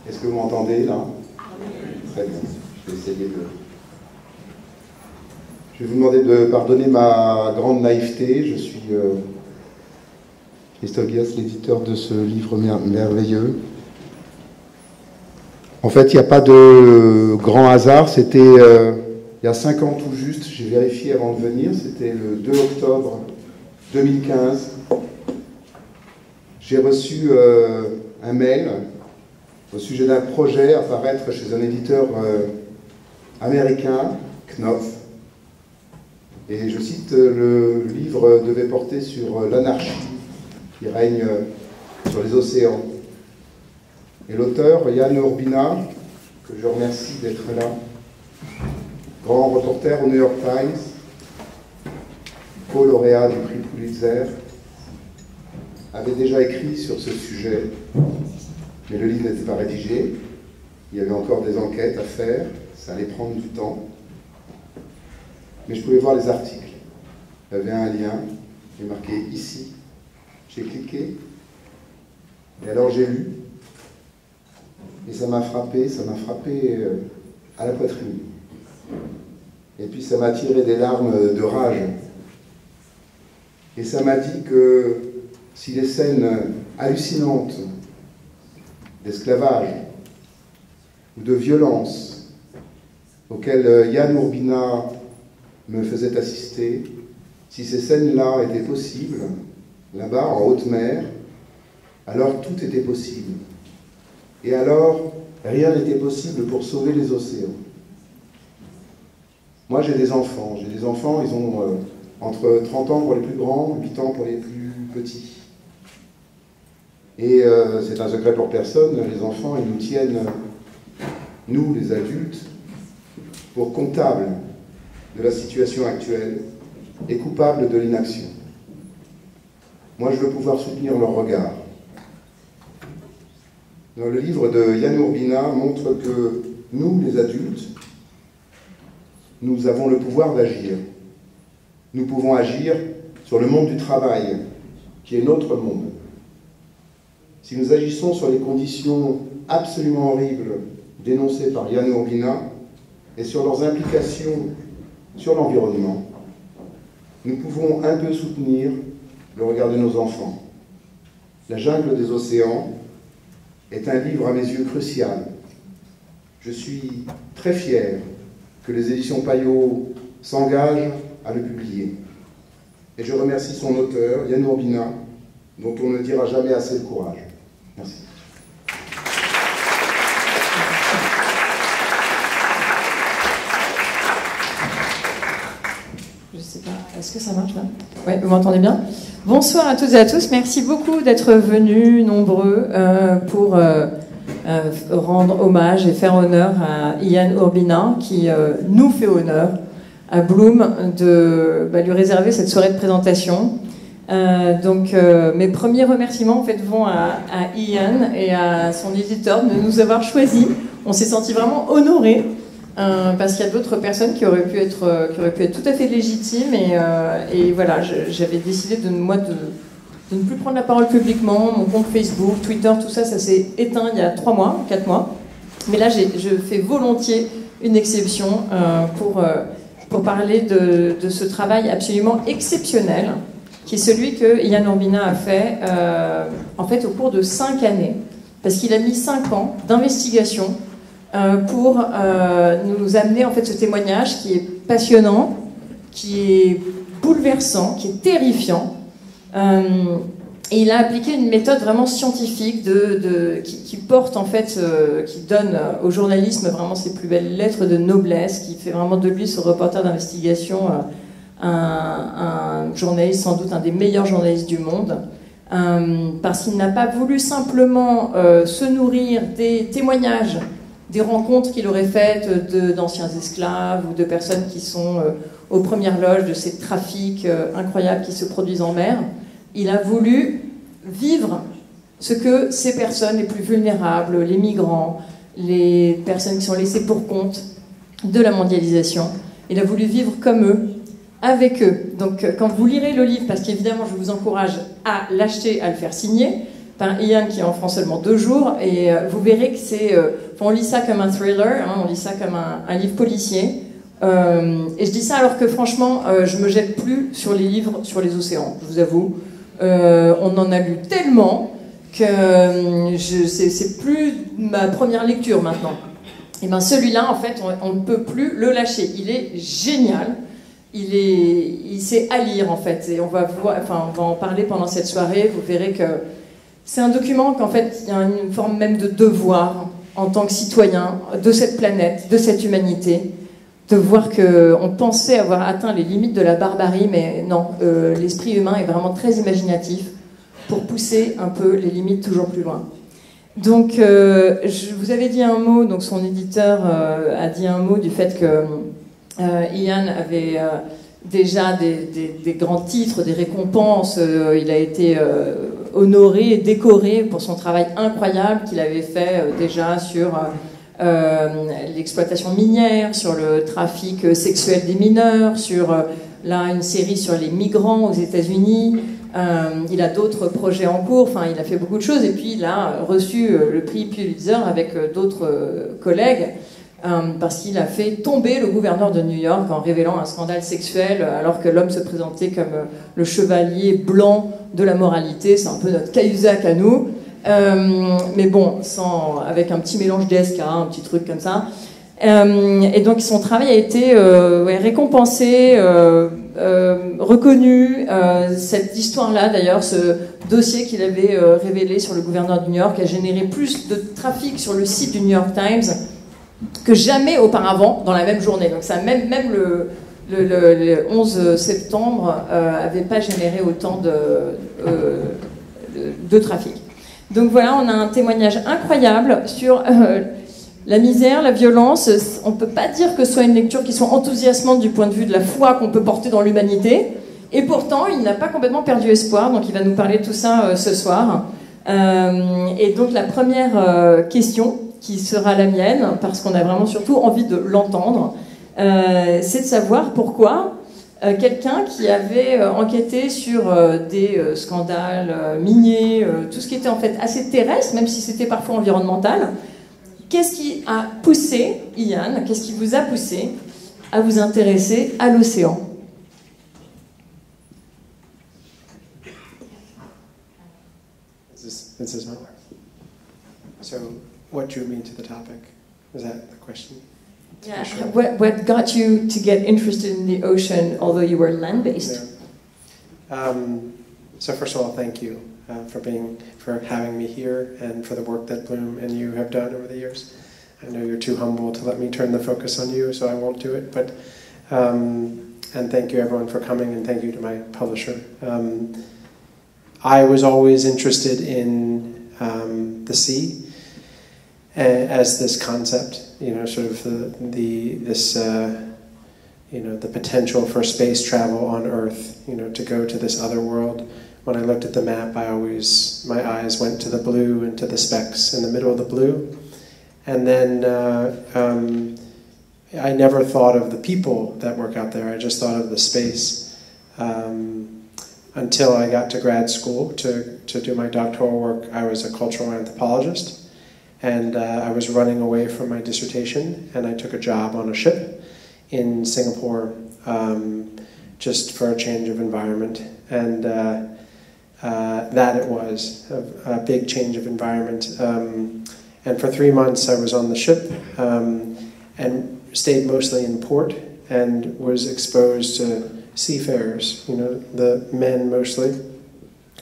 Est-ce que vous m'entendez là? Très bien. Je vais essayer de... Je vais vous demander de pardonner ma grande naïveté. Je suis Christophe Guias, l'éditeur de ce livre merveilleux. En fait, il n'y a pas de grand hasard. C'était il y a 5 ans tout juste. J'ai vérifié avant de venir. C'était le 2 octobre 2015. J'ai reçu un mail au sujet d'un projet à paraître chez un éditeur américain, Knopf. Et je cite, le livre devait porter sur l'anarchie qui règne sur les océans. Et l'auteur, Ian Urbina, que je remercie d'être là, grand reporter au New York Times, co-lauréat du prix Pulitzer, avait déjà écrit sur ce sujet, mais le livre n'était pas rédigé, il y avait encore des enquêtes à faire, ça allait prendre du temps, mais je pouvais voir les articles. Il y avait un lien, il est marqué ici, j'ai cliqué, et alors j'ai lu, et ça m'a frappé à la poitrine. Et puis ça m'a tiré des larmes de rage. Et ça m'a dit que si les scènes hallucinantes d'esclavage ou de violence auxquelles Ian Urbina me faisait assister, si ces scènes-là étaient possibles, là-bas, en haute mer, alors tout était possible. Et alors, rien n'était possible pour sauver les océans. Moi, j'ai des enfants, ils ont entre 30 ans pour les plus grands, 8 ans pour les plus petits. Et c'est un secret pour personne, les enfants, ils nous tiennent, nous, les adultes, pour comptables de la situation actuelle et coupables de l'inaction. Moi, je veux pouvoir soutenir leur regard. Dans le livre de Ian Urbina montre que nous, les adultes, nous avons le pouvoir d'agir. Nous pouvons agir sur le monde du travail, qui est notre monde. Si nous agissons sur les conditions absolument horribles dénoncées par Ian Urbina et sur leurs implications sur l'environnement, nous pouvons un peu soutenir le regard de nos enfants. La jungle des océans est un livre à mes yeux crucial. Je suis très fier que les éditions Payot s'engagent à le publier. Et je remercie son auteur, Ian Urbina, dont on ne dira jamais assez de courage. Merci. Je sais pas, est-ce que ça marche là? Oui, vous m'entendez bien? Bonsoir à toutes et à tous, merci beaucoup d'être venus nombreux pour rendre hommage et faire honneur à Ian Urbina qui nous fait honneur à Bloom de lui réserver cette soirée de présentation. Mes premiers remerciements en fait, vont à Ian et à son éditeur de nous avoir choisis. On s'est senti vraiment honorés parce qu'il y a d'autres personnes qui auraient pu être tout à fait légitimes et voilà, j'avais décidé de ne plus prendre la parole publiquement. Mon compte Facebook, Twitter, tout ça, ça s'est éteint il y a 3 mois, 4 mois. Mais là, je fais volontiers une exception pour parler de ce travail absolument exceptionnel qui est celui que Ian Urbina a fait en fait au cours de 5 années, parce qu'il a mis 5 ans d'investigation pour nous amener en fait ce témoignage qui est passionnant, qui est bouleversant, qui est terrifiant. Et il a appliqué une méthode vraiment scientifique qui porte en fait, qui donne au journalisme vraiment ses plus belles lettres de noblesse, qui fait vraiment de lui ce reporter d'investigation un journaliste, sans doute un des meilleurs journalistes du monde, parce qu'il n'a pas voulu simplement se nourrir des témoignages, des rencontres qu'il aurait faites d'anciens esclaves ou de personnes qui sont aux premières loges de ces trafics incroyables qui se produisent en mer. Il a voulu vivre ce que ces personnes les plus vulnérables, les migrants, les personnes qui sont laissées pour compte de la mondialisation, il a voulu vivre comme eux, avec eux. Donc quand vous lirez le livre, parce qu'évidemment je vous encourage à l'acheter, à le faire signer, par Ian qui en prend seulement 2 jours, et vous verrez que c'est... on lit ça comme un thriller, hein, on lit ça comme un livre policier, et je dis ça alors que franchement, je me jette plus sur les livres sur les océans, je vous avoue. On en a lu tellement que c'est plus ma première lecture maintenant. Et bien celui-là, en fait, on ne peut plus le lâcher. Il est génial. Il sait à lire, en fait. Et on va en parler pendant cette soirée. Vous verrez que c'est un document qu'en fait, il y a une forme même de devoir en tant que citoyen de cette planète, de cette humanité, de voir qu'on pensait avoir atteint les limites de la barbarie, mais non, l'esprit humain est vraiment très imaginatif pour pousser un peu les limites toujours plus loin. Donc, je vous avais dit un mot, donc son éditeur a dit un mot du fait que Ian avait déjà des grands titres, des récompenses, il a été honoré et décoré pour son travail incroyable qu'il avait fait déjà sur l'exploitation minière, sur le trafic sexuel des mineurs, sur là une série sur les migrants aux États-Unis. Il a d'autres projets en cours, enfin il a fait beaucoup de choses, et puis il a reçu le prix Pulitzer avec d'autres collègues parce qu'il a fait tomber le gouverneur de New York en révélant un scandale sexuel alors que l'homme se présentait comme le chevalier blanc de la moralité. C'est un peu notre Cahuzac à nous, mais bon, avec un petit mélange DSK, un petit truc comme ça. Et donc son travail a été récompensé, reconnu. Cette histoire-là, d'ailleurs, ce dossier qu'il avait révélé sur le gouverneur de New York a généré plus de trafic sur le site du New York Times que jamais auparavant dans la même journée. Donc ça, même le 11 septembre n'avait pas généré autant de trafic. Donc voilà, on a un témoignage incroyable sur la misère, la violence. On ne peut pas dire que ce soit une lecture qui soit enthousiasmante du point de vue de la foi qu'on peut porter dans l'humanité. Et pourtant, il n'a pas complètement perdu espoir. Donc il va nous parler de tout ça ce soir. Et donc la première question, qui sera la mienne, parce qu'on a vraiment surtout envie de l'entendre, c'est de savoir pourquoi quelqu'un qui avait enquêté sur des scandales miniers, tout ce qui était en fait assez terrestre, même si c'était parfois environnemental, qu'est-ce qui a poussé, Ian, qu'est-ce qui vous a poussé à vous intéresser à l'océan? This is on. So, what drew me to the topic? Is that the question? Yeah. Sure. What got you to get interested in the ocean, although you were land-based? Yeah. So first of all, thank you for having me here and for the work that Bloom and you have done over the years. I know you're too humble to let me turn the focus on you, so I won't do it. But and thank you everyone for coming, and thank you to my publisher. I was always interested in the sea as this concept, sort of the potential for space travel on Earth, to go to this other world. When I looked at the map, my eyes went to the blue and to the specks in the middle of the blue. And then I never thought of the people that work out there. I just thought of the space. Until I got to grad school to do my doctoral work, I was a cultural anthropologist. And I was running away from my dissertation, and I took a job on a ship in Singapore just for a change of environment. And that it was, a big change of environment. And for 3 months I was on the ship and stayed mostly in port and was exposed to seafarers, the men mostly,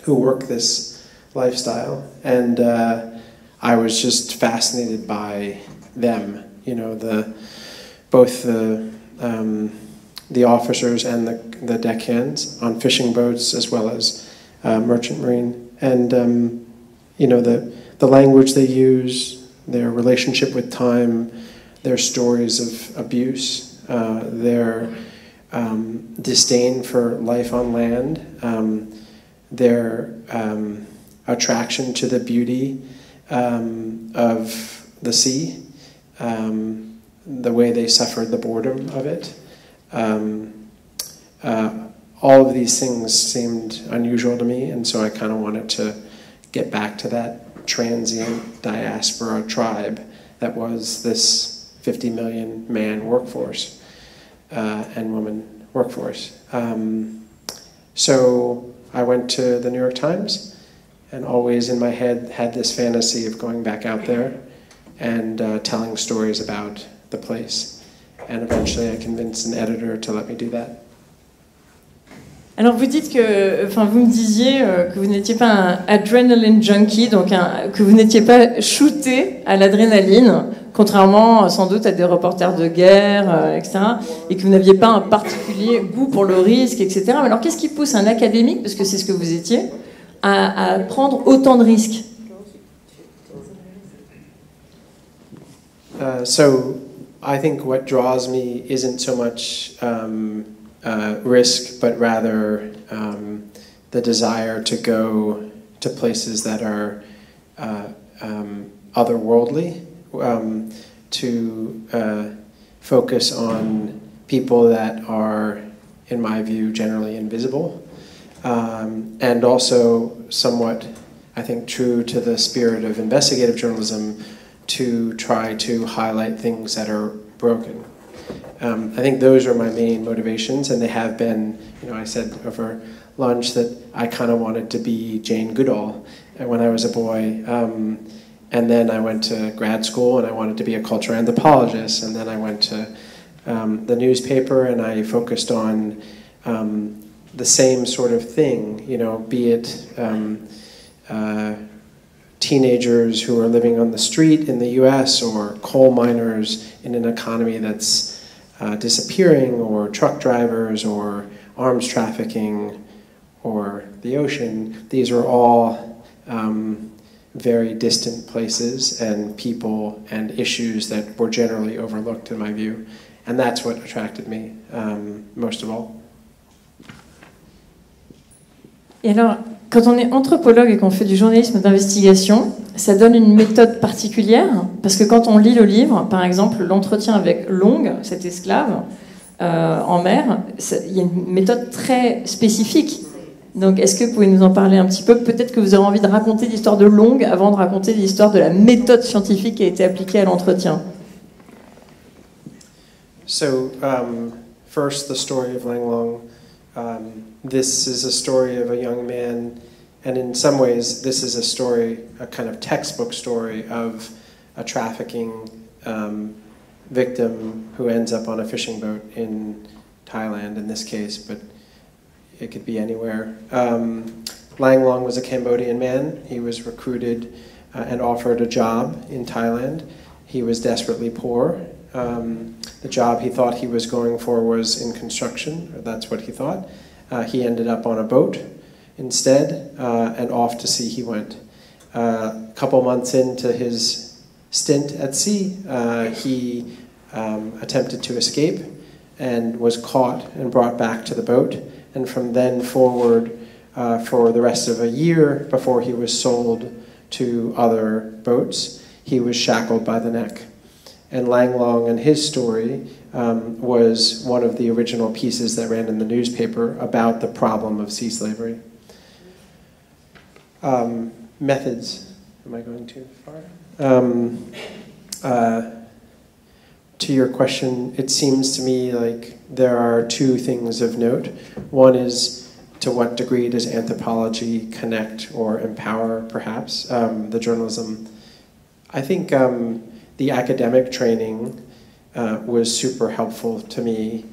who work this lifestyle. And I was just fascinated by them, both the officers and the deckhands on fishing boats, as well as merchant marine, and the language they use, their relationship with time, their stories of abuse, their disdain for life on land, their attraction to the beauty of the sea, the way they suffered the boredom of it. All of these things seemed unusual to me, and so I kind of wanted to get back to that transient diaspora tribe that was this 50 million man workforce and woman workforce. So I went to the New York Times, and always in my head had this fantasy of going back out there and telling stories about the place. And eventually I convinced an editor to let me do that. Alors vous dites que, enfin vous me disiez que vous n'étiez pas un adrenaline junkie, donc que vous n'étiez pas shooté à l'adrénaline, contrairement sans doute à des reporters de guerre, etc., et que vous n'aviez pas un particulier goût pour le risque, etc. Mais alors qu'est-ce qui pousse un académique, parce que c'est ce que vous étiez, à prendre autant de risques? So I think what draws me isn't so much risk, but rather the desire to go to places that are otherworldly, to focus on people that are, in my view, generally invisible, and also somewhat, I think, true to the spirit of investigative journalism, to try to highlight things that are broken. I think those are my main motivations, and they have been, I said over lunch that I kind of wanted to be Jane Goodall when I was a boy. And then I went to grad school and I wanted to be a cultural anthropologist. And then I went to the newspaper and I focused on the same sort of thing, be it teenagers who are living on the street in the US, or coal miners in an economy that's disappearing, or truck drivers, or arms trafficking, or the ocean. These are all very distant places and people and issues that were generally overlooked in my view. And that's what attracted me most of all. Et alors, quand on est anthropologue et qu'on fait du journalisme d'investigation, ça donne une méthode particulière, parce que quand on lit le livre, par exemple, l'entretien avec Long, cet esclave en mer, il y a une méthode très spécifique. Donc, est-ce que vous pouvez nous en parler un petit peu? Peut-être que vous avez envie de raconter l'histoire de Long avant de raconter l'histoire de la méthode scientifique qui a été appliquée à l'entretien. So, first, the story of Lang Long. This is a story of a young man, and in some ways, this is a story, a kind of textbook story of a trafficking victim who ends up on a fishing boat in Thailand in this case, but it could be anywhere. Lang Long was a Cambodian man. He was recruited and offered a job in Thailand. He was desperately poor. The job he thought he was going for was in construction, or that's what he thought. He ended up on a boat instead, and off to sea he went. A couple months into his stint at sea, he attempted to escape and was caught and brought back to the boat. And from then forward, for the rest of a year before he was sold to other boats, he was shackled by the neck. And Lang Long and his story was one of the original pieces that ran in the newspaper about the problem of sea slavery. Methods. Am I going too far? To your question, it seems to me like there are two things of note. One is, to what degree does anthropology connect or empower, perhaps, the journalism? I think the academic training was super helpful to me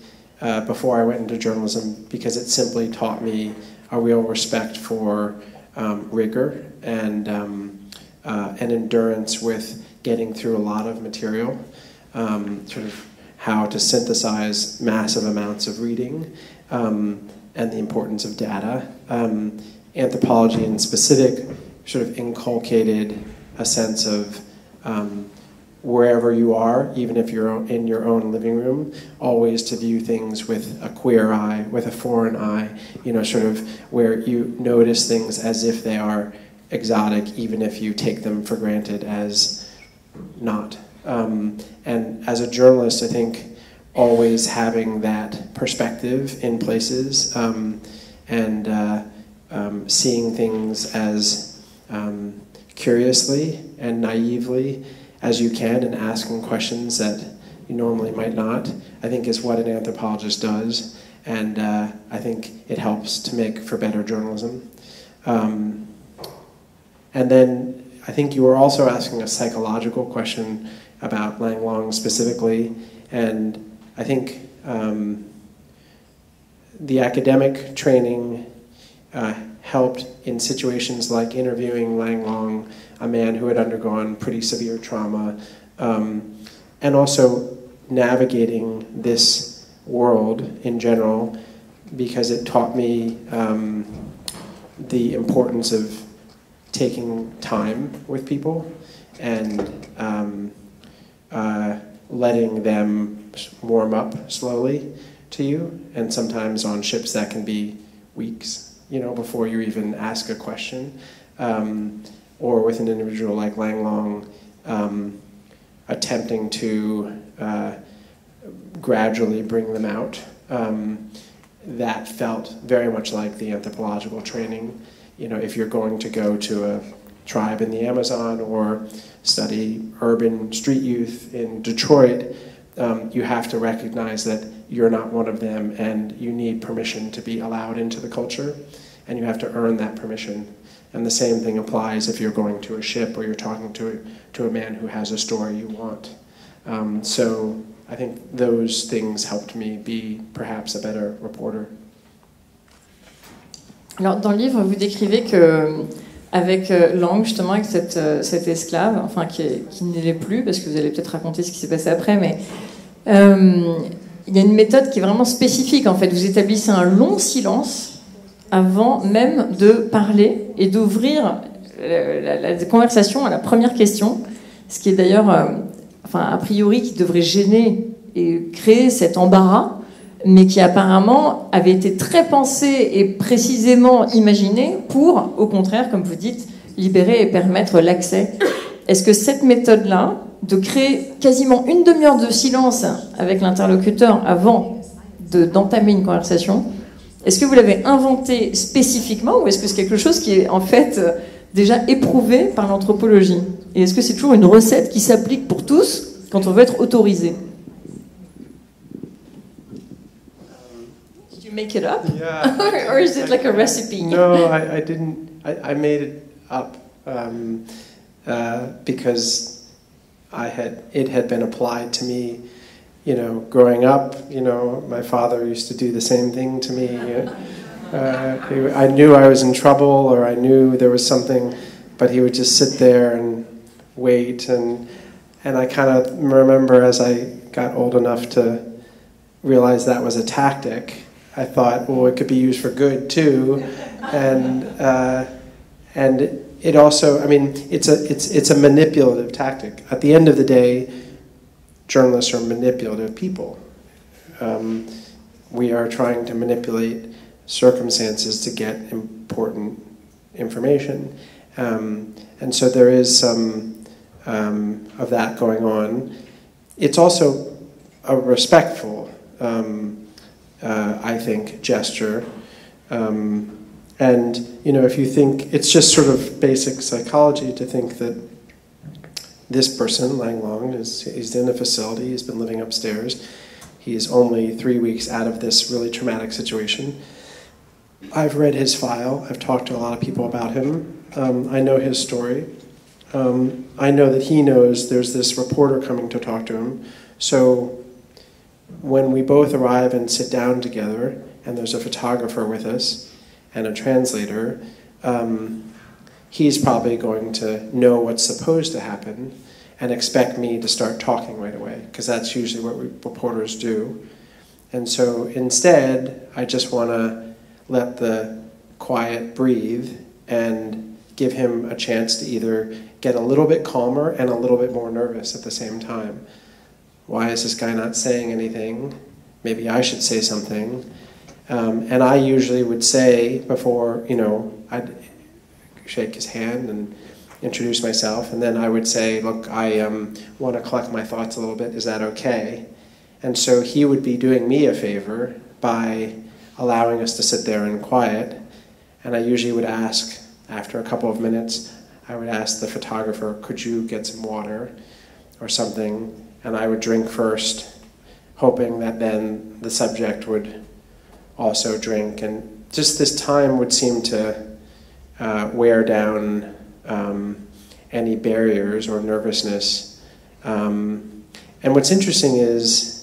before I went into journalism, because it simply taught me a real respect for rigor and endurance with getting through a lot of material, sort of how to synthesize massive amounts of reading, and the importance of data. Anthropology in specific sort of inculcated a sense of wherever you are, even if you're in your own living room, always to view things with a queer eye, with a foreign eye, sort of where you notice things as if they are exotic, even if you take them for granted as not. And as a journalist, I think always having that perspective in places and seeing things as curiously and naively as you can, and asking questions that you normally might not, I think is what an anthropologist does, and I think it helps to make for better journalism. And then I think you were also asking a psychological question about Lang Long specifically, and I think the academic training helped in situations like interviewing Lang Long, a man who had undergone pretty severe trauma, and also navigating this world in general, because it taught me the importance of taking time with people and letting them warm up slowly to you. And sometimes on ships that can be weeks, you know, before you even ask a question. Or with an individual like Lang Long, attempting to gradually bring them out. That felt very much like the anthropological training. You know, if you're going to go to a tribe in the Amazon or study urban street youth in Detroit, you have to recognize that you're not one of them and you need permission to be allowed into the culture, and you have to earn that permission. And the same thing applies if you're going to a ship or you're talking to a man who has a story you want. So I think those things helped me be perhaps a better reporter. Alors, dans le livre, vous décrivez que avec Lang, justement, avec cet esclave, enfin qui ne l'est plus, parce que vous allez peut-être raconter ce qui s'est passé après, mais il y a une méthode qui est vraiment spécifique. En fait, vous établissez un long silence avant même de parler et d'ouvrir la conversation à la première question, ce qui est d'ailleurs, a priori, qui devrait gêner et créer cet embarras, mais qui apparemment avait été très pensé et précisément imaginé pour, au contraire, comme vous dites, libérer et permettre l'accès. Est-ce que cette méthode-là, de créer quasiment une demi-heure de silence avec l'interlocuteur avant d'entamer une conversation, est-ce que vous l'avez inventé spécifiquement, ou est-ce que c'est quelque chose qui est en fait déjà éprouvé par l'anthropologie? Et est-ce que c'est toujours une recette qui s'applique pour tous quand on veut être autorisé? Did you make it up? Yeah. Or is it like a recipe? No, I didn't. I made it up because it had been applied to me. You know, growing up, you know, my father used to do the same thing to me. I knew I was in trouble, or I knew there was something, but he would just sit there and wait. And I kind of remember, as I got old enough to realize that was a tactic, I thought, well, it could be used for good too. And it also, I mean, it's a manipulative tactic. At the end of the day, journalists are manipulative people. We are trying to manipulate circumstances to get important information. And so there is some of that going on. It's also a respectful, I think, gesture. And, you know, if you think, it's just sort of basic psychology to think that this person, Lang Long, he's in a facility, he's been living upstairs. He's only 3 weeks out of this really traumatic situation. I've read his file, I've talked to a lot of people about him. I know his story. I know that he knows there's this reporter coming to talk to him. So when we both arrive and sit down together, and there's a photographer with us and a translator, he's probably going to know what's supposed to happen and expect me to start talking right away, because that's usually what reporters do. And so instead, I just want to let the quiet breathe and give him a chance to either get a little bit calmer and a little bit more nervous at the same time. Why is this guy not saying anything? Maybe I should say something. And I usually would say before, you know, I'd shake his hand and introduce myself, and then I would say, look, I want to collect my thoughts a little bit, is that okay? And so he would be doing me a favor by allowing us to sit there in quiet, and I usually would ask, after a couple of minutes, I would ask the photographer, could you get some water or something? And I would drink first, hoping that then the subject would also drink. And just this time would seem to wear down any barriers or nervousness. And what's interesting is,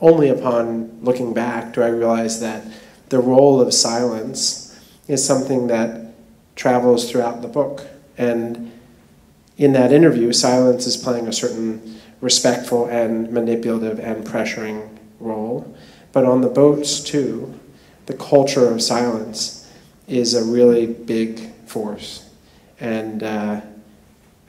only upon looking back do I realize that the role of silence is something that travels throughout the book. And in that interview, silence is playing a certain respectful and manipulative and pressuring role. But on the boats too, the culture of silence is a really big force. And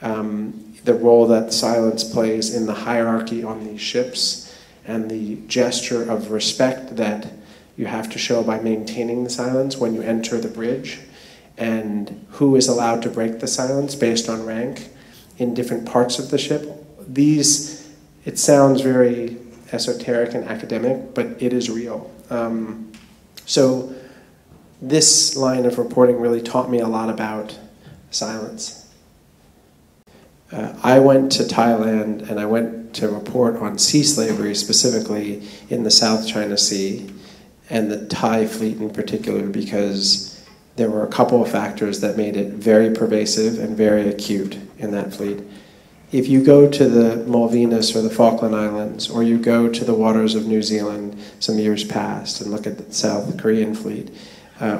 the role that silence plays in the hierarchy on these ships and the gesture of respect that you have to show by maintaining the silence when you enter the bridge, and who is allowed to break the silence based on rank in different parts of the ship. These, it sounds very esoteric and academic, but it is real. So this line of reporting really taught me a lot about silence. I went to Thailand and I went to report on sea slavery, specifically in the South China Sea, and the Thai fleet in particular, because there were a couple of factors that made it very pervasive and very acute in that fleet. If you go to the Malvinas or the Falkland Islands, or you go to the waters of New Zealand some years past and look at the South Korean fleet,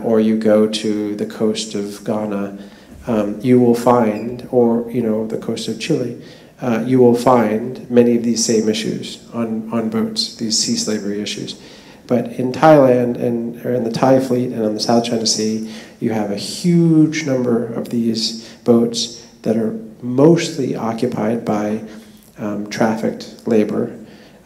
or you go to the coast of Ghana, you will find, or the coast of Chile, you will find many of these same issues on boats, these sea slavery issues. But in Thailand, or in the Thai fleet and on the South China Sea, you have a huge number of these boats that are mostly occupied by trafficked labor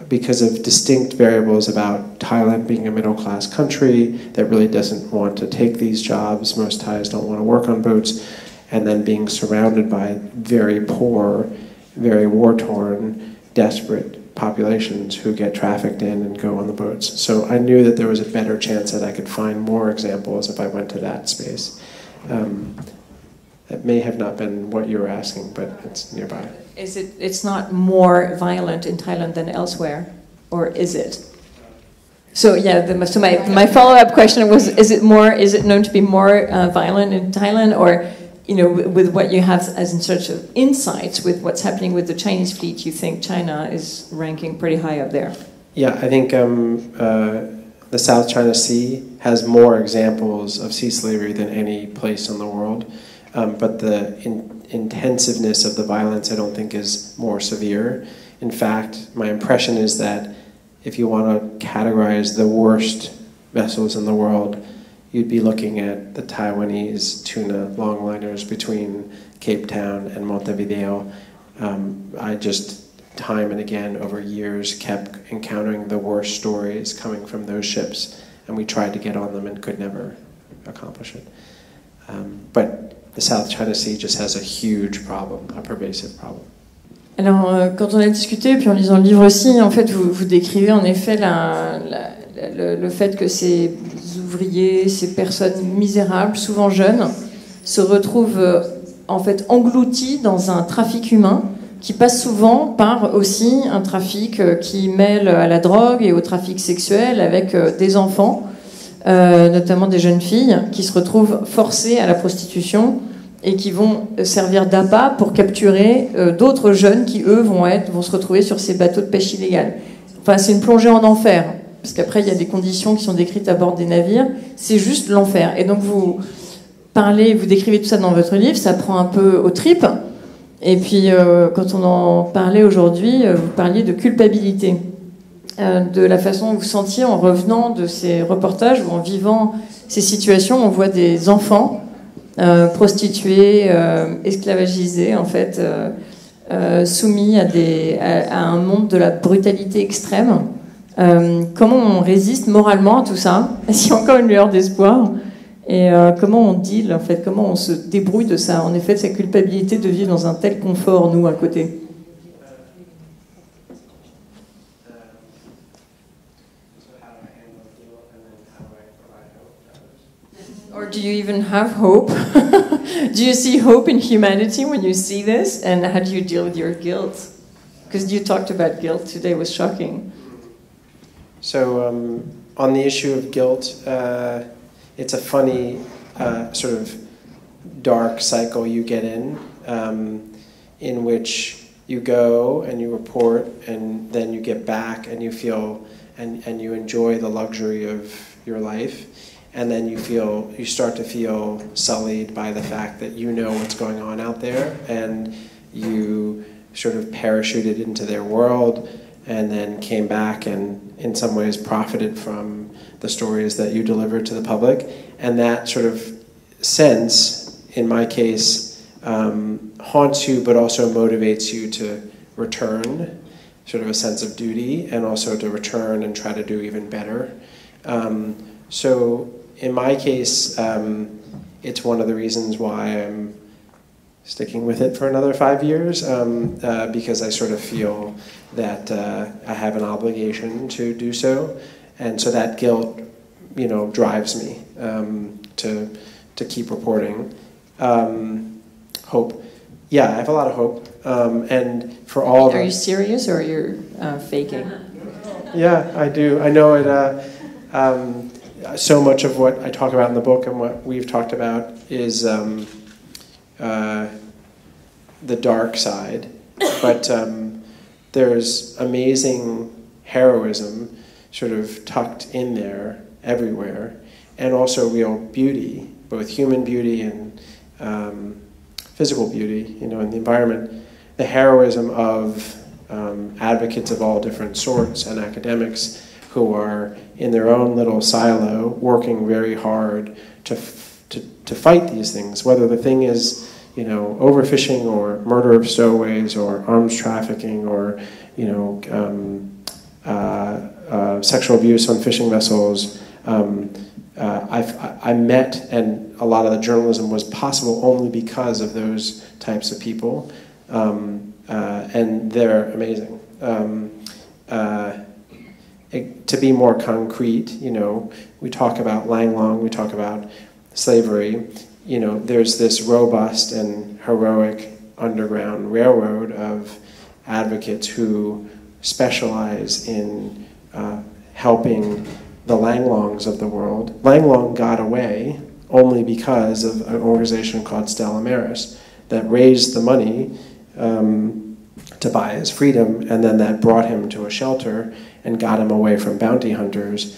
because of distinct variables about Thailand being a middle-class country that really doesn't want to take these jobs. Most Thais don't want to work on boats, and then being surrounded by very poor, very war-torn, desperate populations who get trafficked in and go on the boats. So I knew that there was a better chance that I could find more examples if I went to that space. It may have not been what you were asking, but it's nearby. It's not more violent in Thailand than elsewhere, or is it? So yeah, so my follow-up question was: is it known to be more violent in Thailand, or with what you have as in search of insights with what's happening with the Chinese fleet, you think China is ranking pretty high up there? Yeah, I think the South China Sea has more examples of sea slavery than any place in the world. But the intensiveness of the violence, I don't think, is more severe. In fact, my impression is that if you want to categorize the worst vessels in the world, you'd be looking at the Taiwanese tuna longliners between Cape Town and Montevideo. I just, time and again, over years, kept encountering the worst stories coming from those ships, and we tried to get on them and could never accomplish it. But the South China Sea just has a huge problem, a pervasive problem. Alors, quand on a discuté, puis en lisant le livre aussi, en fait, vous décrivez en effet le fait que ces ouvriers, ces personnes misérables, souvent jeunes, se retrouvent en fait engloutis dans un trafic humain qui passe souvent par aussi un trafic qui mêle à la drogue et au trafic sexuel avec des enfants, notamment des jeunes filles qui se retrouvent forcées à la prostitution et qui vont servir d'appât pour capturer d'autres jeunes qui, eux, vont se retrouver sur ces bateaux de pêche illégale. Enfin, c'est une plongée en enfer, parce qu'après, il y a des conditions qui sont décrites à bord des navires. C'est juste l'enfer. Et donc, vous décrivez tout ça dans votre livre, ça prend un peu aux tripes. Et puis, quand on en parlait aujourd'hui, vous parliez de culpabilité. De la façon dont vous sentiez en revenant de ces reportages ou en vivant ces situations, on voit des enfants prostitués, esclavagisés, en fait, soumis à un monde de la brutalité extrême. Comment on résiste moralement à tout ça? Est-ce qu'il y a encore une lueur d'espoir? Et comment on deal, en fait, comment on se débrouille de ça, en effet, de cette culpabilité de vivre dans un tel confort, nous, à côté? Or do you even have hope? Do you see hope in humanity when you see this? And how do you deal with your guilt? Because you talked about guilt today, it was shocking. So on the issue of guilt, it's a funny sort of dark cycle you get in which you go and you report and then you get back and you feel and you enjoy the luxury of your life, and then you start to feel sullied by the fact that you know what's going on out there, and you sort of parachuted into their world and then came back and in some ways profited from the stories that you delivered to the public. And that sort of sense, in my case, haunts you but also motivates you to return, sort of a sense of duty, and also to return and try to do even better. So in my case, it's one of the reasons why I'm sticking with it for another 5 years, because I sort of feel that I have an obligation to do so, and so that guilt, drives me to keep reporting. Hope, yeah, I have a lot of hope, and for all. Are you serious or you're faking? Yeah, I do. I know it. So much of what I talk about in the book and what we've talked about is the dark side, but there's amazing heroism sort of tucked in there everywhere, and also real beauty, both human beauty and physical beauty, in the environment. The heroism of advocates of all different sorts and academics who are in their own little silo working very hard to fight these things, whether the thing is overfishing or murder of stowaways or arms trafficking or sexual abuse on fishing vessels. I met, and a lot of the journalism was possible only because of those types of people, and they're amazing. To be more concrete, we talk about Lang Long, we talk about slavery. There's this robust and heroic underground railroad of advocates who specialize in helping the Lang Longs of the world. Lang Long got away only because of an organization called Stella Maris that raised the money to buy his freedom, and then that brought him to a shelter and got him away from bounty hunters.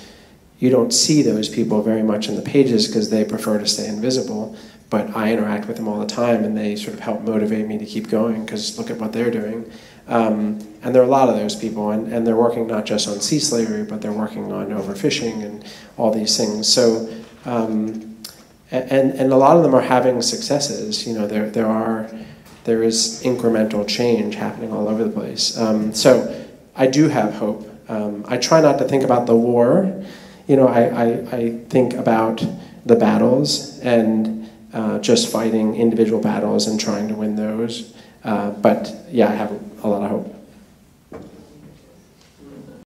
You don't see those people very much in the pages because they prefer to stay invisible, but I interact with them all the time, and they sort of help motivate me to keep going because look at what they're doing. And there are a lot of those people, and they're working not just on sea slavery, but they're working on overfishing and all these things. So, and a lot of them are having successes. There is incremental change happening all over the place. So I do have hope. I try not to think about the war. I think about the battles and just fighting individual battles and trying to win those. But yeah, I have a lot of hope.